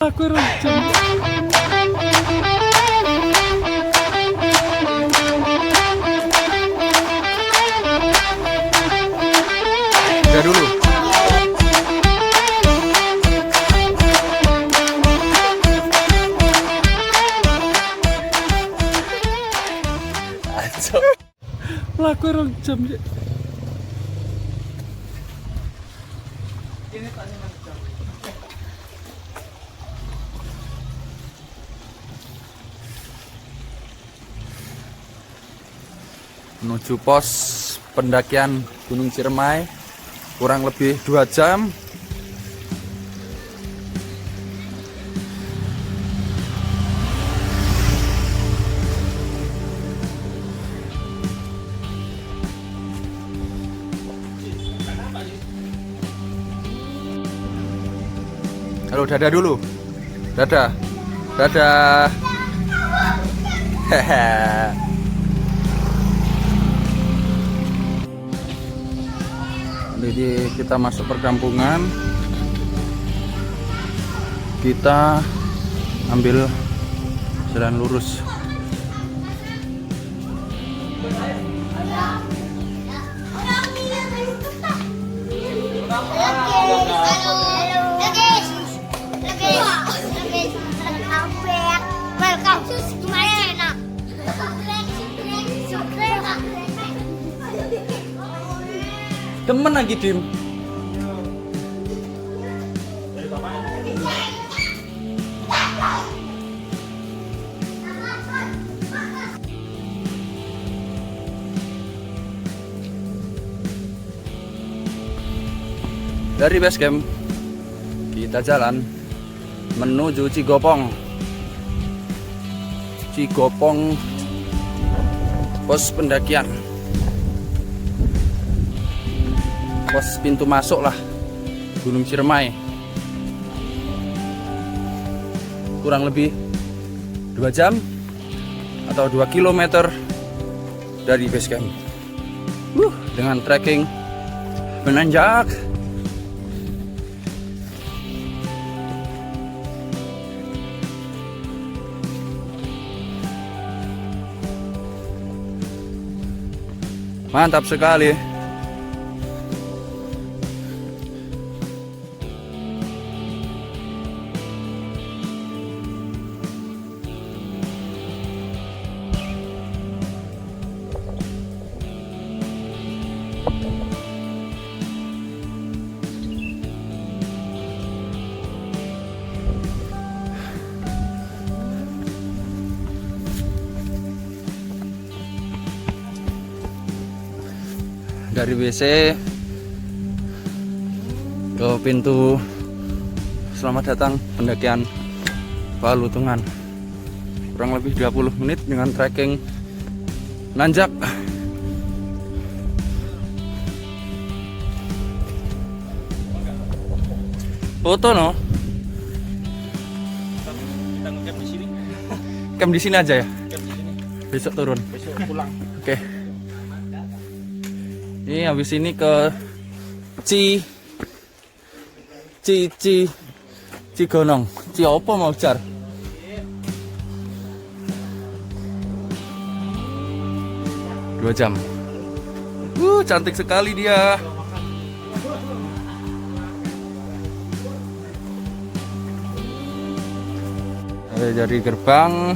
Aku rujum. Udah dulu. Laku rong jam. Menuju pos pendakian Gunung Ciremai kurang lebih 2 jam. Halo, dadah dulu. Dadah. Dadah. Hehe. Jadi kita masuk perkampungan, kita ambil jalan lurus. Temen lagi Dim. Dari base camp kita jalan menuju Cigopong. Cigopong pos pendakian. Pos pintu masuk lah Gunung Ciremai. Kurang lebih 2 jam atau 2 km dari base camp. Dengan trekking menanjak. Mantap sekali. Dari WC ke pintu selamat datang pendakian Balutungan, kurang lebih 20 menit dengan trekking nanjak. Foto no? Kita ngecamp di sini. Camp di sini aja ya. Camp di sini. Besok turun. Besok pulang. Oke. Ini habis ini ke Cigonong. Ci apa mau jar? Dua jam. Cantik sekali dia. Dari gerbang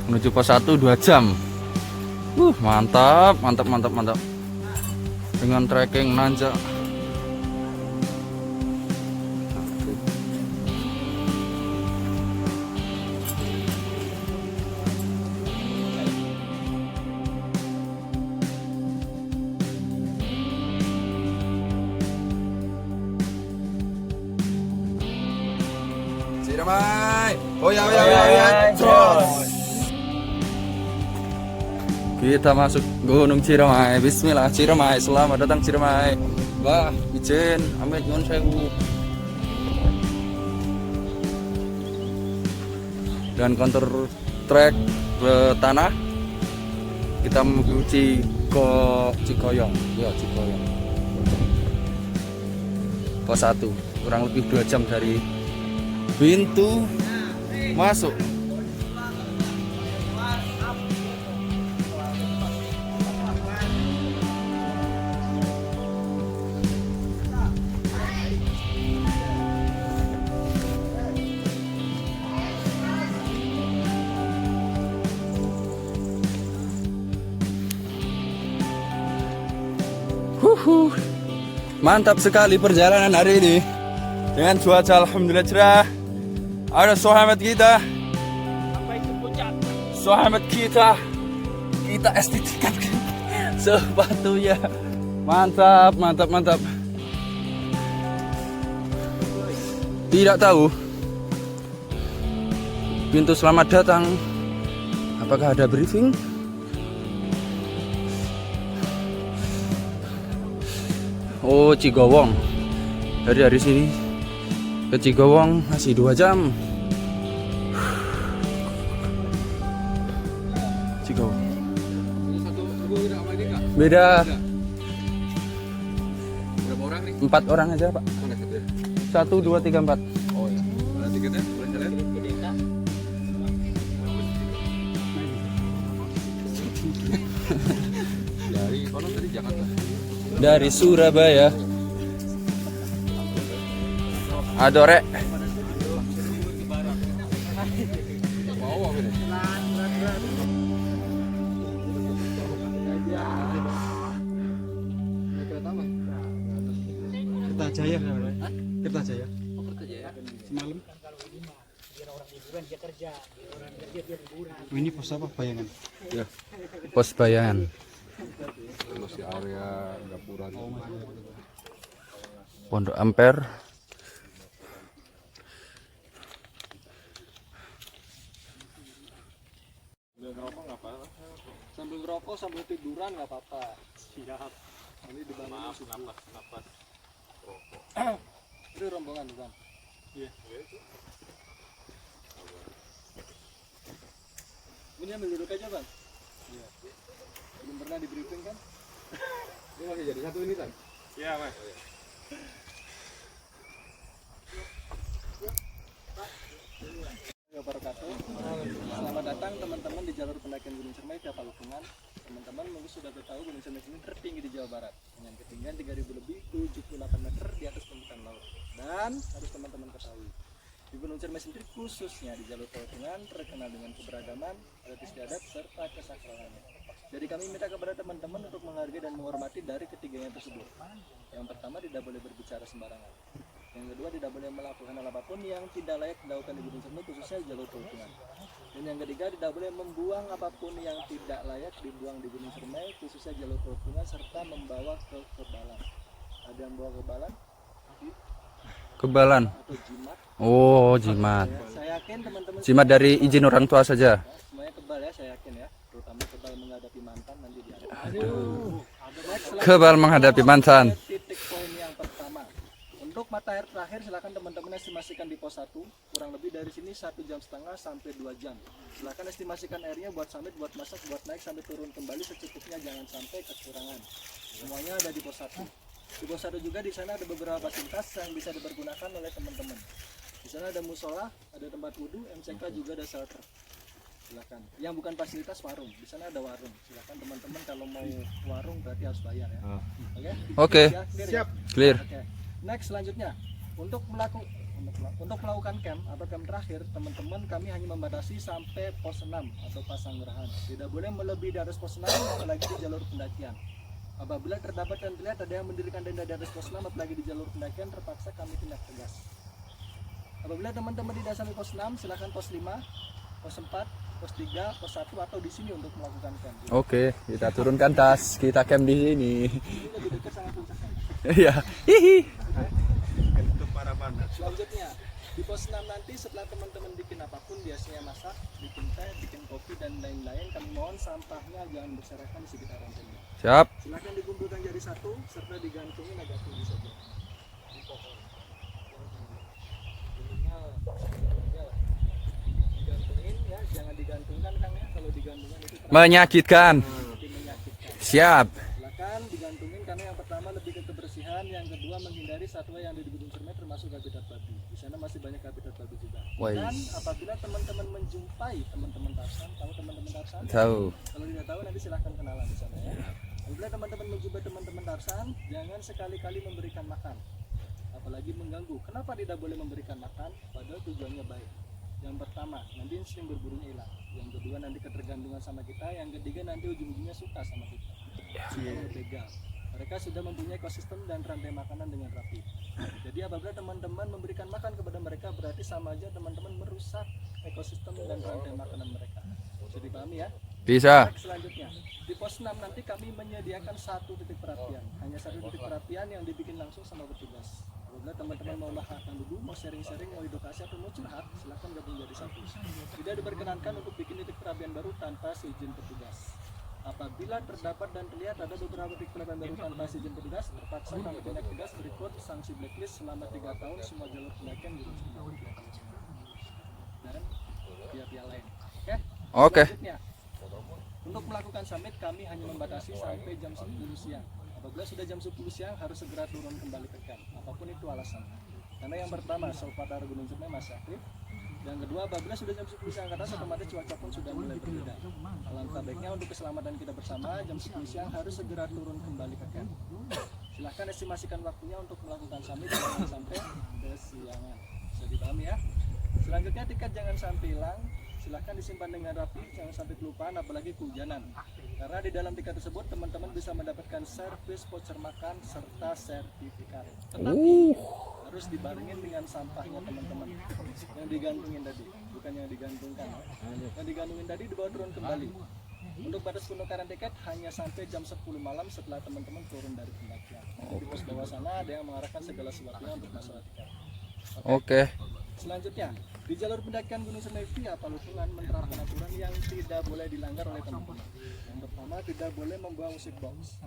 menuju pos 1 2 jam. Mantap, mantap, mantap, mantap. Dengan trekking nanjak. Ciremai. Oh ya, terus. Kita masuk Gunung Ciremai. Bismillah Ciremai. Selamat datang Ciremai. Wah, izin amit nyuwun sewu. Dan kontur trek ke tanah kita menuju Cikoyong. Ya, Cikoyong. Pos 1 kurang lebih 2 jam dari Pintu masuk. Mantap sekali perjalanan hari ini dengan cuaca alhamdulillah cerah. Ada sahabat kita, sahabat kita estetikan sepatunya. Mantap, mantap, mantap. Tidak tahu pintu selamat datang, apakah ada briefing? Oh, Cigowong. Dari sini ke Cigowong masih 2 jam. Cigowong. Beda. Berapa orang nih? 4 orang aja, Pak. 1, 2, 3, 4. Oh ya. Ada tiketnya? Boleh jalan? Dari konon tadi Jakarta. Dari Surabaya. Adore. Kertajaya, Kertajaya. Semalam. Ini pos apa bayangan? Ya. Pos bayangan. Masih area Gapura. Pondok Ampere. Sambil ngerokok sambil tiduran nggak apa-apa. Siap. Ini dibangun napas. Rokok. Itu rombongan bukan? Iya. Ini ambil duduk aja bang. Iya. Belum pernah di briefing kan? Ini masih jadi satu ini kan? Iya mas. Selamat datang teman-teman di jalur pendakian Gunung Ciremai via Palukungan. Teman-teman mungkin sudah tahu Gunung Ciremai ini tertinggi di Jawa Barat dengan ketinggian 3000 lebih 78 meter di atas permukaan laut. Dan harus teman-teman ketahui, di Gunung Ciremai sendiri khususnya di jalur Palukungan terkenal dengan keberagaman adat istiadat serta kesakralannya. Jadi kami minta kepada teman-teman untuk menghargai dan menghormati dari ketiganya tersebut. Yang pertama, tidak boleh berbicara sembarangan. Yang kedua, tidak boleh melakukan hal apapun yang tidak layak dilakukan di Gunung Ciremai khususnya di jalur Palukungan. Dan yang ketiga, tidak boleh membuang apapun yang tidak layak dibuang di Gunung Ciremai khususnya jalur Palukungan serta membawa kekebalan. Ada yang bawa kekebalan? Kebalan. Atau jimat? Oh, jimat. Ya, saya yakin teman-teman Jimat dari izin orang tua saja. semuanya kebal ya, saya yakin ya. Terutama kebal menghadapi mantan nanti di akhir. Kebal menghadapi mantan. Titik poin yang pertama. Untuk mata air terakhir silakan teman-teman estimasikan di pos 1 kurang lebih dari sini 1,5 jam sampai 2 jam. Silakan estimasikan airnya buat summit, buat masak, buat naik sampai turun kembali secukupnya, jangan sampai kekurangan. Semuanya ada di pos 1. Di pos 1 juga di sana ada beberapa fasilitas yang bisa dipergunakan oleh teman-teman. Di sana ada musola, ada tempat wudhu, MCK juga ada shelter. Silakan. Yang bukan fasilitas warung, di sana ada warung. Silakan teman-teman kalau mau warung berarti harus bayar ya. Oke. Ya, clear ya? Siap. Clear. Oke. Next selanjutnya untuk melakukan camp atau camp terakhir teman-teman kami hanya membatasi sampai pos 6 atau Pasanggerahan. Tidak boleh melebihi dari pos 6 apalagi di jalur pendakian. Apabila terdapat dan terlihat ada yang mendirikan tenda di atas pos 6 apalagi di jalur pendakian, terpaksa kami tindak tegas. Apabila teman-teman tidak sampai pos 6 silakan pos 5, pos 4, pos 3, pos 1 atau di sini untuk melakukan camp. Oke, kita turunkan tas, kita camp di sini. Ini lebih dekat sama puncaknya. Iya. Hihi. Selanjutnya di pos 6 nanti setelah teman-teman bikin apapun, biasanya masak, bikin teh, bikin kopi dan lain-lain, kami mohon sampahnya jangan berserakan di sekitaran tenda. Siap. Silakan dikumpulkan jadi satu serta digantungin agak tinggi saja di pohon. Digantungin ya, jangan digantungkan Kang ya. Kalau digantungkan itu Menyakitkan. menyakitkan. Siap. Silakan digantungin karena yang pertama lebih ke kebersihan, yang kedua menghindari satwa yang ada di Gunung Ciremai termasuk habitat babi. Bisa sana masih banyak habitat baru juga. Wais. Dan apabila teman-teman menjumpai teman-teman Tarsan, tahu teman-teman Tarsan? Tahu. Kalau tidak tahu nanti silahkan kenalan di sana ya. Apabila teman-teman menjumpai teman-teman Tarsan, jangan sekali-kali memberikan makan, apalagi mengganggu. Kenapa tidak boleh memberikan makan? Padahal tujuannya baik. Yang pertama, nanti insting berburunya hilang. Yang kedua, nanti ketergantungan sama kita. Yang ketiga, nanti ujung-ujungnya suka sama kita. Sudah begal. Mereka sudah mempunyai ekosistem dan rantai makanan dengan rapi. Jadi apabila teman-teman memberikan makan kepada mereka, berarti sama aja teman-teman merusak ekosistem dan rantai makanan mereka. Bisa dipahami ya? Bisa. Selanjutnya, di pos 6 nanti kami menyediakan satu titik perapian. Hanya satu titik perapian yang dibikin langsung sama petugas. Apabila teman-teman mau makan dulu, mau sharing-sharing, mau edukasi atau mau curhat, silahkan gabung jadi satu. Tidak diperkenankan untuk bikin titik perapian baru tanpa seizin petugas. Apabila terdapat dan terlihat ada beberapa titik perapian baru tanpa seizin petugas, terpaksa kami tindak tegas berikut sanksi blacklist selama 3 tahun semua jalur pendakian di dan pihak-pihak lain. Oke. Selanjutnya, untuk melakukan summit kami hanya membatasi sampai jam 10 siang. Apabila sudah jam 10 siang harus segera turun kembali ke camp, apapun itu alasannya. Karena yang pertama, Salvatore Gunung Ciremai masih aktif. Yang kedua, apabila sudah jam 10 siang ke atas, otomatis cuaca pun sudah mulai berbeda. Alangkah baiknya untuk keselamatan kita bersama, jam 10 siang harus segera turun kembali ke camp. Silahkan estimasikan waktunya untuk melakukan summit jangan sampai kesiangan. Bisa dipahami ya? Selanjutnya, tiket jangan sampai hilang. Silahkan disimpan dengan rapi, jangan sampai kelupaan, apalagi kehujanan. Karena di dalam tiket tersebut teman-teman bisa mendapatkan servis voucher makan serta sertifikat. Tetapi harus dibarengin dengan sampahnya teman-teman yang digantungin tadi, bukan yang digantungkan. Yang digantungin tadi dibawa turun kembali. Untuk batas penukaran tiket hanya sampai jam 10 malam setelah teman-teman turun dari pendakian. Di pos bawah sana ada yang mengarahkan segala sesuatunya untuk masalah tiket. Oke. Selanjutnya, di jalur pendakian Gunung Ciremai via Palukungan menerapkan aturan yang tidak boleh dilanggar oleh teman-teman. Yang pertama, tidak boleh membawa musik box.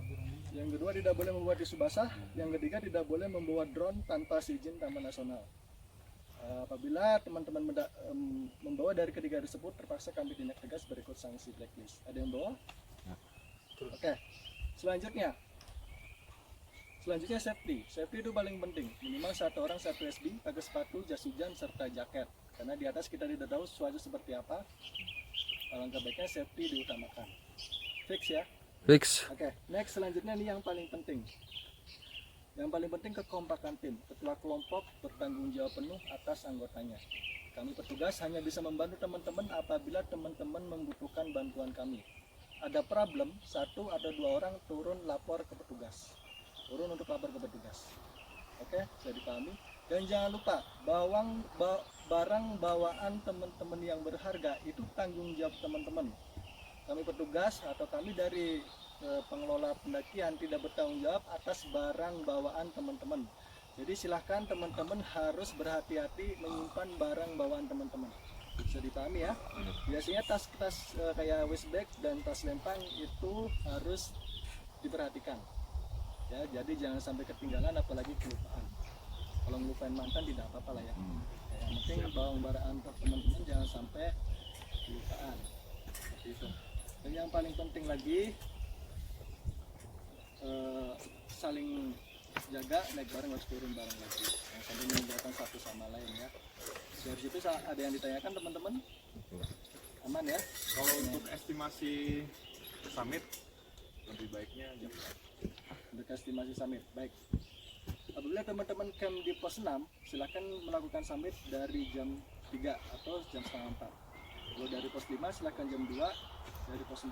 Yang kedua, tidak boleh membawa tisu basah. Yang ketiga, tidak boleh membawa drone tanpa izin Taman Nasional. Apabila teman-teman membawa dari ketiga tersebut, terpaksa kami tindak tegas berikut sanksi blacklist. Ada yang bawa? Oke. Selanjutnya safety. Safety itu paling penting. Minimal satu orang satu SB, pakai sepatu, jas hujan, serta jaket. Karena di atas kita tidak tahu cuaca seperti apa. Alangkah baiknya safety diutamakan. Fix ya? Fix. Oke. Next, selanjutnya ini yang paling penting. Yang paling penting kekompakan tim. Ketua kelompok bertanggung jawab penuh atas anggotanya. Kami petugas hanya bisa membantu teman-teman apabila teman-teman membutuhkan bantuan kami. Ada problem, 1 atau 2 orang turun lapor ke petugas. Turun untuk lapor ke petugas. Oke, bisa dipahami. Dan jangan lupa, barang bawaan teman-teman yang berharga itu tanggung jawab teman-teman. Kami petugas atau kami dari pengelola pendakian tidak bertanggung jawab atas barang bawaan teman-teman. Jadi silahkan teman-teman harus berhati-hati menyimpan barang bawaan teman-teman. Bisa dipahami ya. Biasanya tas-tas kayak waist bag dan tas lempang itu harus diperhatikan. Ya, jadi jangan sampai ketinggalan apalagi kelupaan. Kalau ngelupain mantan tidak apa-apa lah ya. Yang penting barang-barang teman-teman jangan sampai kelupaan. Seperti itu. Dan yang paling penting lagi saling jaga, naik bareng harus turun bareng lagi. Yang sampai meninggalkan satu sama lain ya. Dari situ ada yang ditanyakan teman-teman? Aman ya? Kalau untuk estimasi summit lebih baiknya jam berapa? Untuk estimasi summit, baik. Apabila teman-teman camp di pos 6, silakan melakukan summit dari jam 3 atau jam setengah 4. Kalau dari pos 5 silakan jam 2, dari pos 4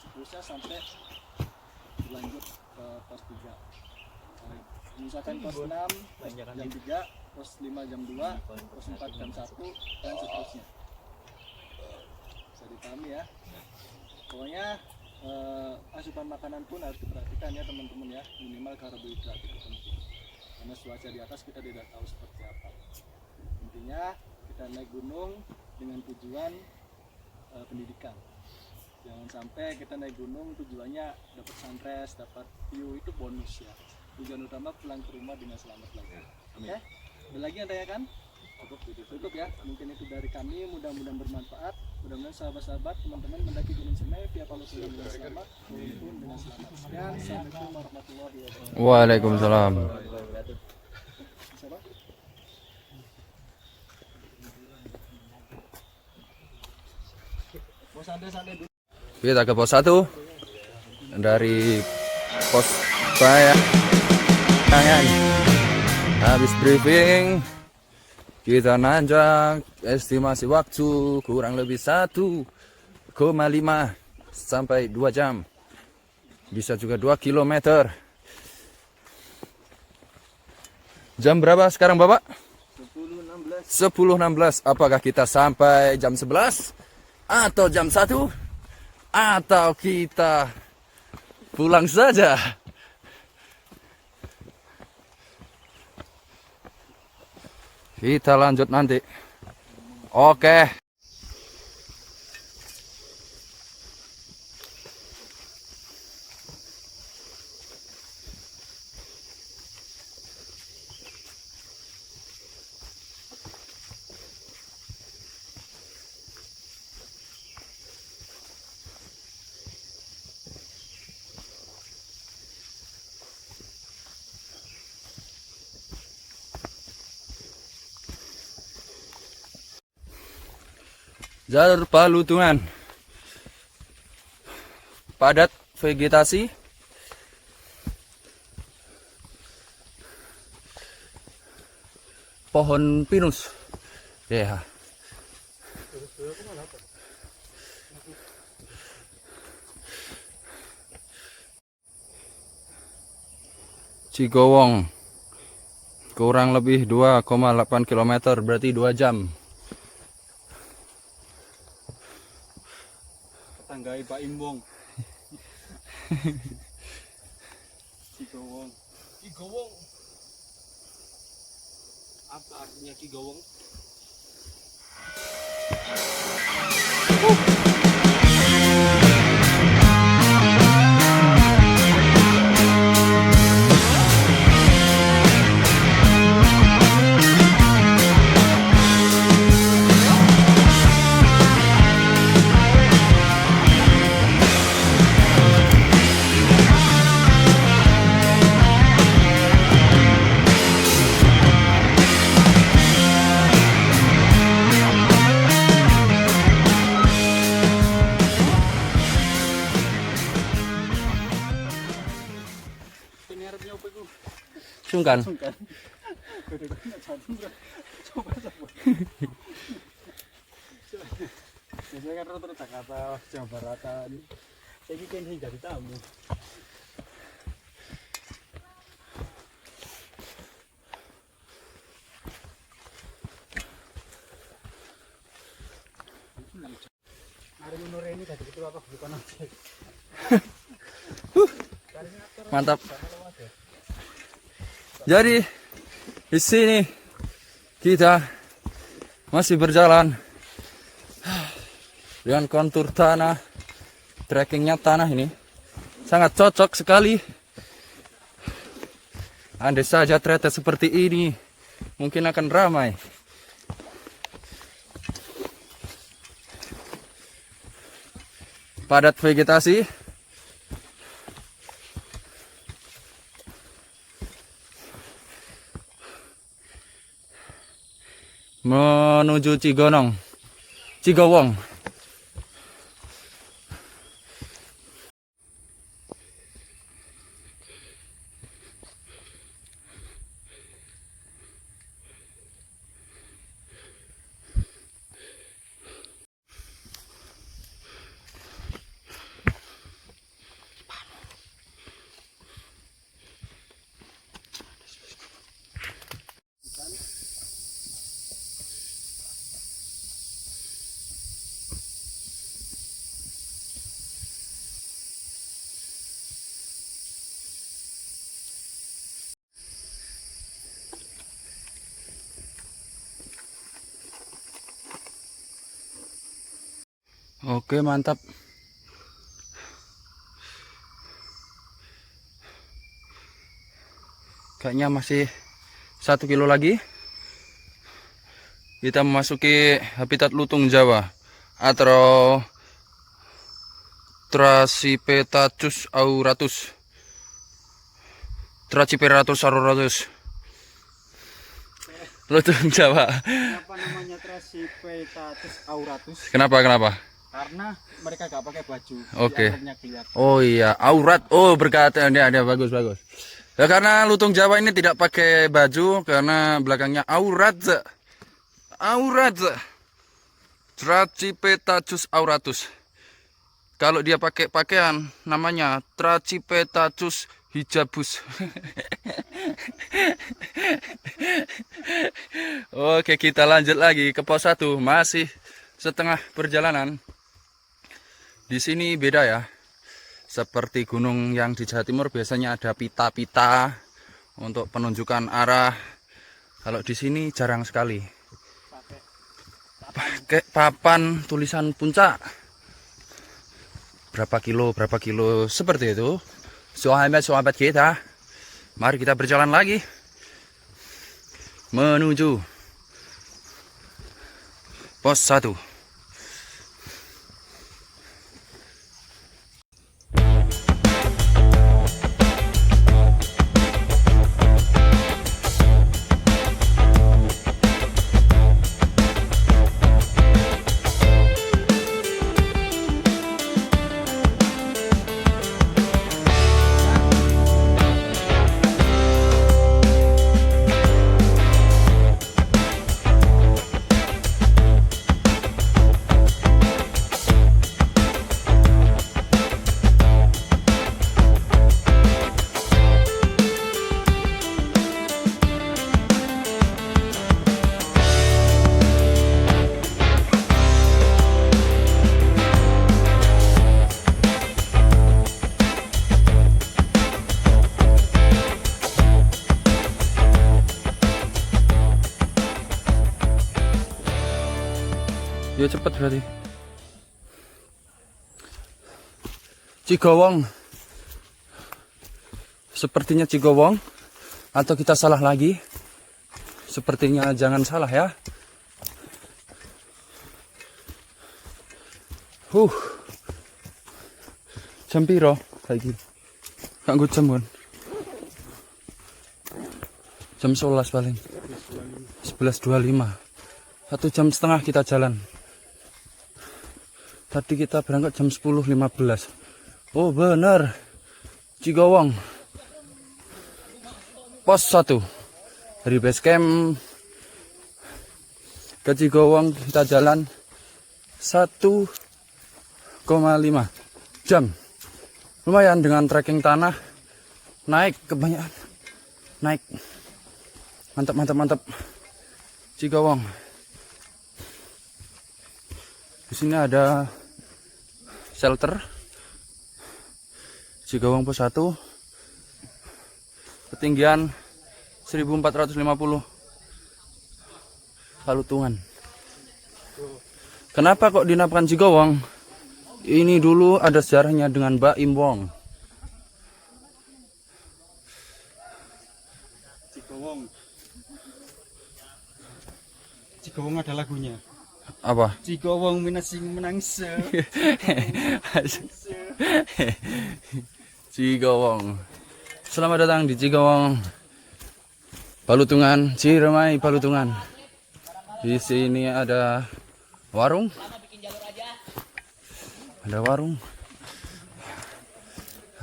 seterusnya sampai berlanjut ke pos 3. Misalkan pos 6 jam 3, pos 5 jam 2, pos 4 jam 1, dan seterusnya. Bisa dipahami ya. Pokoknya asupan makanan pun harus diperhatikan ya teman-teman ya, minimal karbohidrat itu penting. Karena cuaca di atas kita tidak tahu seperti apa. Intinya kita naik gunung dengan tujuan pendidikan. Jangan sampai kita naik gunung tujuannya dapat sunrise, dapat view, itu bonus ya. Tujuan utama pulang ke rumah dengan selamat lagi. Oke? Ada lagi yang tanyakan? Cukup ya. Mungkin itu dari kami, mudah-mudahan bermanfaat. Mudah-mudahan sahabat-sahabat, teman-teman mendaki Gunung Ciremai via Palukungan dengan selamat, turun dengan selamat. Sekian, assalamualaikum warahmatullahi wabarakatuh. Waalaikumsalam. Siapa? Kita ke pos 1 dari pos bayangan. Habis briefing kita nanjak, estimasi waktu kurang lebih 1,5 sampai 2 jam. Bisa juga 2 kilometer. Jam berapa sekarang Bapak? 10.16. Apakah kita sampai jam 11? Atau jam 1? Atau kita pulang saja? Kita lanjut nanti. Oke. Jalur Palutungan. Padat vegetasi. Pohon pinus. Ya. Cigowong. Kurang lebih 2,8 km, berarti 2 jam. Tanggai Pak Imbong. Cigowong. Cigowong. Apa artinya Cigowong? Sungkan. Biasanya kan rata-rata kata Jawa Baratan. Saya kan jadi tamu. Hari menurut ini jadi itu apa bukan aja. Mantap. Jadi di sini kita masih berjalan dengan kontur tanah, trekkingnya tanah ini sangat cocok sekali. Andai saja ternyata seperti ini, mungkin akan ramai. Padat vegetasi. Menuju Cigowong. Oke, mantap. Kayaknya masih 1 kilo lagi. Kita memasuki habitat lutung Jawa atau Trachypetatus auratus. Trachypetatus auratus. Lutung Jawa. Kenapa namanya Trachypetatus auratus? Kenapa? Karena mereka gak pakai baju. Oke. Di akhirnya kelihatan. Oh iya, aurat. Oh, berkata dia bagus bagus. Ya, karena lutung Jawa ini tidak pakai baju karena belakangnya aurat. Aurat. Tracipetacus auratus. Kalau dia pakai pakaian namanya Tracipetacus hijabus. Oke, kita lanjut lagi ke pos 1. Masih setengah perjalanan. Di sini beda ya. Seperti gunung yang di Jawa Timur biasanya ada pita-pita untuk penunjukan arah. Kalau di sini jarang sekali. Pakai papan tulisan puncak. Berapa kilo seperti itu. Sahabat kita. Mari kita berjalan lagi menuju pos 1. Ya cepet berarti. Cigowong. Sepertinya Cigowong. Atau kita salah lagi. Sepertinya jangan salah ya. Jam piro lagi? Kanggo jam pun. Jam 11 paling. 11.25. 1 jam setengah kita jalan. Tadi kita berangkat jam 10.15. Oh benar, Cigowong. Pos 1. Dari base camp ke Cigowong kita jalan 1,5 jam. Lumayan dengan trekking tanah. Naik kebanyakan. Naik. Mantap. Cigowong. Di sini ada shelter Cigowong pos 1. Ketinggian 1450 Palutungan. Kenapa kok dinamakan Cigowong? Ini dulu ada sejarahnya dengan Mbak Imbong. Cigowong ada lagunya. Apa? Cigowong minasing menangse. Cigowong. Selamat datang di Cigowong Palutungan, Ciremai Palutungan. Di sini ada warung. Ada warung.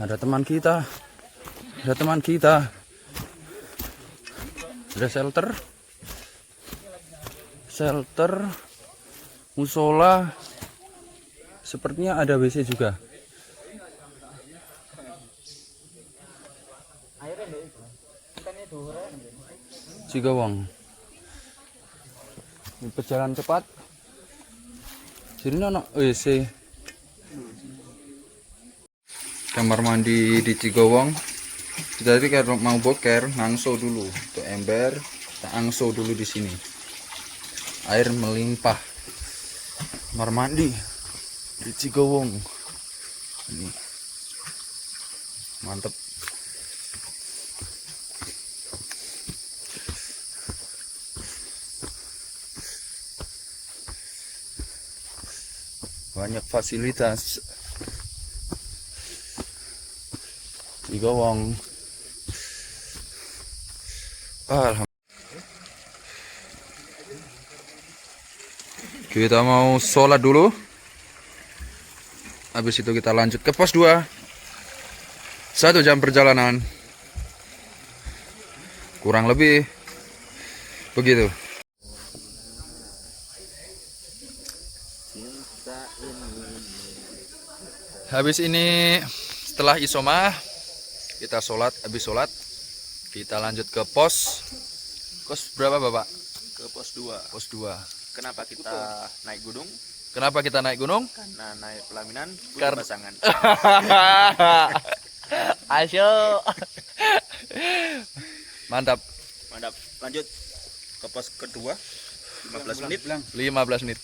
Ada teman kita. Ada shelter. Musola, sepertinya ada WC juga. Cigowong. Berjalan cepat. Jadi ada WC. Kamar mandi di Cigowong. Jadi kalau mau boker, ngangso dulu. Untuk ember, kita angso dulu di sini. Air melimpah. Kamar mandi di Cigowong. Ini mantep. Banyak fasilitas. Cigowong. Alhamdulillah. Kita mau sholat dulu. Habis itu kita lanjut ke pos 2. 1 jam perjalanan. Kurang lebih begitu. Habis ini setelah isoma kita sholat, habis sholat kita lanjut ke pos berapa Bapak? Ke pos 2. Pos 2. Kenapa kita naik gunung? Kenapa kita naik gunung? Karena naik pelaminan butuh Karena- pasangan. Ayo. Mantap. Mantap. Lanjut ke pos kedua. 15 menit. 15 menit.